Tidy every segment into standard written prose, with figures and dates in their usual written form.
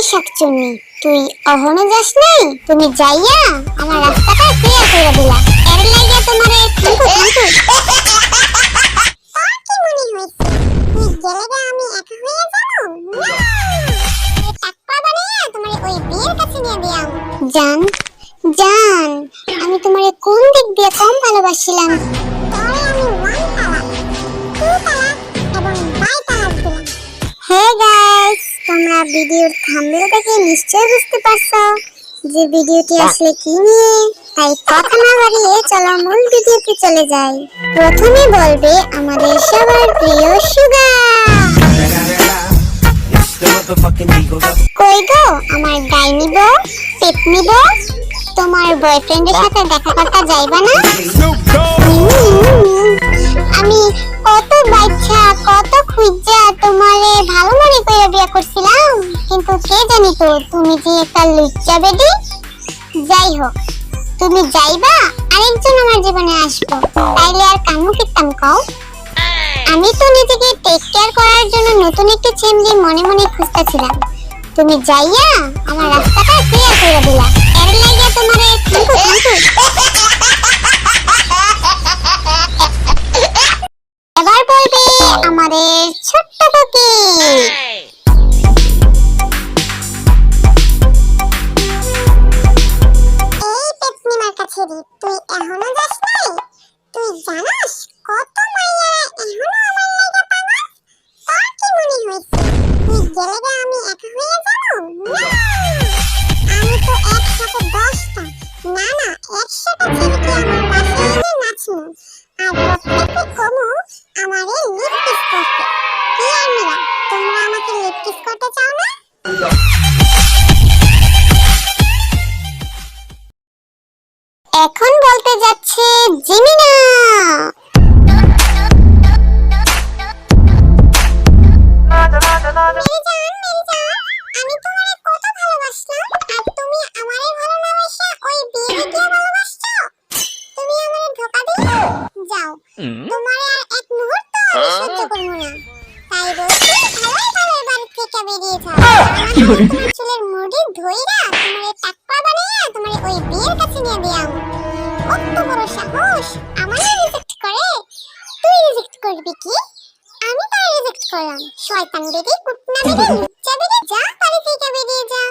শাকচুন্নি, তুই অহনো যাস নাই? তুমি যাইয়া আমার রাস্তাটা ক্লিয়ার করে দিলা। এর লাগিয়া তোমারে থাঙ্কু থাঙ্কু। তোর কি মনে হইছে তুই গেলে আমি একা হয়ে যাব? না, টাকপা বানাইয়া তোমারে ওই বিয়ের কাছে নিয়ে দিয়াম। জান জান, আমি তোমারে কোন দিক দিয়ে কম ভালোবাসিলাম? তোরে আমি ওয়ান তালাক, টু তালাক এবং বাই তালাক দিলাম। হে গাইস, তোমরা ভিডিওর থাম্বনেল দেখে নিশ্চয়ই বুঝতে পারছো যে ভিডিওটি আসলে কি নিয়ে। তাই কথা না বাড়িয়ে চলো মূল ভিডিওতে চলে যাই। প্রথমে বলবে আমাদের সবার প্রিয় সুগা। কই গো আমার ডাইনি বউ, পেট নিব? তোমার বয়ফ্রেন্ডের সাথে দেখা করতে যাইবা না? আমি কত বাচ্চা কত খুঁজা তোমারে ভালো মনে করে বিয়ে করছিলাম, কিন্তু কে জানি তো তুমি যে একটা লুচ্চা বেডি। যাই হোক, তুমি যাইবা আরেকজন আমার জীবনে আসবো, তাইলে আর কান্নু কিতাম কও? আমি তো নিজেকে টেক কেয়ার করার জন্য নতুন একটি চেমড়ি মনে মনে খুঁজতেছিলাম। তুমি যাইয়া আমার রাস্তাটা ক্লিয়ার করে দিলা। এর লাগিয়া তোমারে থাঙ্কু থাঙ্কু। এবার বলবে আমাদের ছোট্ট টুকি। এই পেপনি মার্কা ছেড়ি, তুই এখনো যাস নাই? তুই জানাস কত মাইয়ারা এখনো আমার লাগা পাগল? তোর কি মনে হইছে তুই গেলে আমি একা হয়ে যাব? না, আমি তো একসাথে 10টা না না 100টা ছেলেকে আমার পাশে এনে নাচমু, আর প্রত্যেককে কমু আমারে লিপ কিস করতে। কি আমিরা, তোমরা আমাকে লিপ কিস করতে চাও না? এখন বলতে যাচ্ছে জিমিনা। আমি তোমারে কত ভালোবাসলাম, আর তুমি আমারে ভালো না বাসা ওই বিয়ে দিয়ে ভালোবাসছো। তুমি আমারে ধোঁকা দিলে। যাও, তোমারে আর এক মুহূর্ত আমি সহ্য করব না। তাই বলছি ভালোই ভালোই বাড়ি থেকে বেরিয়ে যাও। তোমার চুলের মুড়ি ধইরা তোমারে টাকপা বানাইয়া তোমারে ওই বিয়ের কাছে নিয়ে দিয়াম। কত বড় সাহস, আমারে রিজেক্ট করে? তুই রিজেক্ট করবি কি? আমি তো রিজেক্ট করলাম। শয়তান বেডি, কুটনা বেডি, লুচ্চা বেডি, যা বাড়ি থেকে বেরিয়ে যা।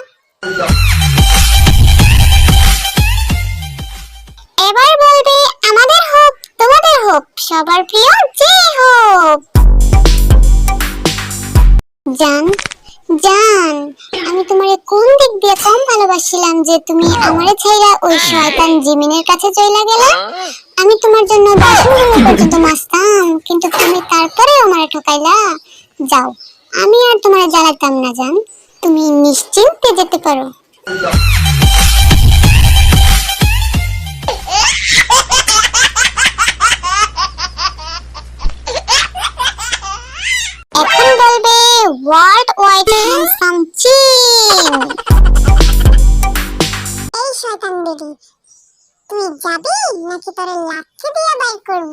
এবার বলবে আমাদের হোক তোমাদের হোক সবার প্রিয় যে হোক। জান জান, আমি তোমারে কোন দিক দিয়ে কম ভালোবাসিলাম যে তুমি আমারে ছাইরা ওই শয়তান জিমিনের কাছে চইলা গেলা? আমি তোমার জন্য বাসনগুলো পর্যন্ত মাজতাম, কিন্তু তুমি তারপরেও আমারে ঠকাইলা। যাও, আমি আর তোমারে জ্বালাতাম না জান, তুমি নিশ্চিন্তে যেতে পারো। এখন বলবে ওয়ার্ল্ড ওয়াইড হ্যান্ডসাম চিন। এই শয়তান বেডি, তুই যাবি নাকি তোরে লাথি দিয়ে বাইর করব?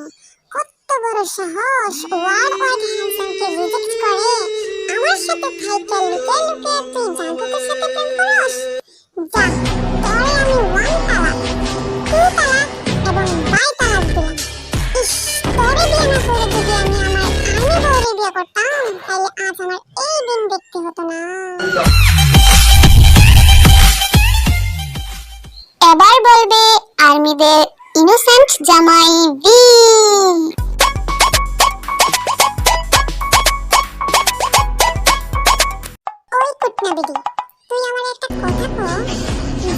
কত বড় সাহস, ওয়ার্ল্ড ওয়াইড হ্যান্ডসামকে রিজেক্ট করে আমার সাথে থাইকা লুকিয়ে লুকিয়ে তুই জাঙ্কুকের সাথে প্রেম করস? যা, তোরে আমি ওয়ান তালাক, টু তালাক এবং বাই তালাক দিলাম। ইস, তোরে বিয়ে না করে যদি আমি আমার আর্মি বউরে বিয়ে করতাম, তাহলে আজ আমার এই দিন দেখতে হতো না। এবার বলবে আর্মিদের ইনোসেন্ট জামাই বি। ওই কুটনা বেডি, তুই আমার একটা কথা কও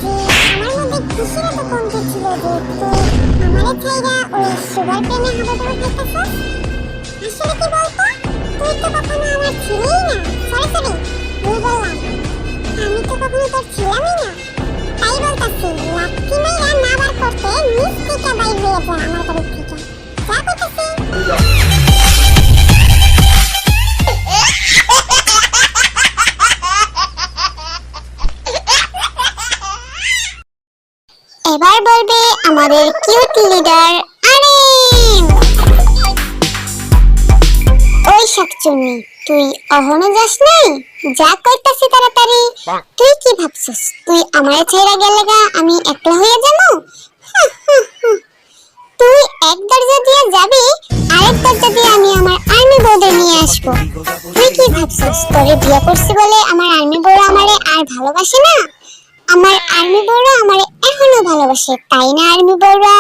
যে আমার মধ্যে খুশির তো কমতে ছিল যে তুই আমারে ছাইরা ওই সুগার প্রেমে হাবাডোর খাইতেছস। আসলে কি বলতো, তুই তো কখনো আমার ছিলেই না। সরি সরি, ভুল বললাম, আমি তো কখনো তোর ছিলামই না। তাই বলতাছি লাথি মাইরা না বার করতে নিজ থেকে বাইর হয়ে যা আমার বাড়ি থেকে। যা কইতাছি। এবার বলবে আমাদের কিউট লিডার আরিম। ওই শাকচুন্নি, তুই অহনো যাস নাই? যা কইতাছি তাড়াতাড়ি। তুই ভাবছিস তুই আমারে ছেড়ে গেলে গা আমি একলা হয়ে যাবো? তুই এক দরজা দিয়ে যাবি, আরেক দরজা দিয়ে আমি আমার আর্মি বউদের নিয়ে আসবো। তুই কি ভাবছিস তোরে বিয়ে করছি বলে আমার আর্মি বউরা আমারে আর ভালোবাসে না? আমার আর্মি বউরা আমারে এখনো ভালোবাসে, তাই না আর্মি বউরা?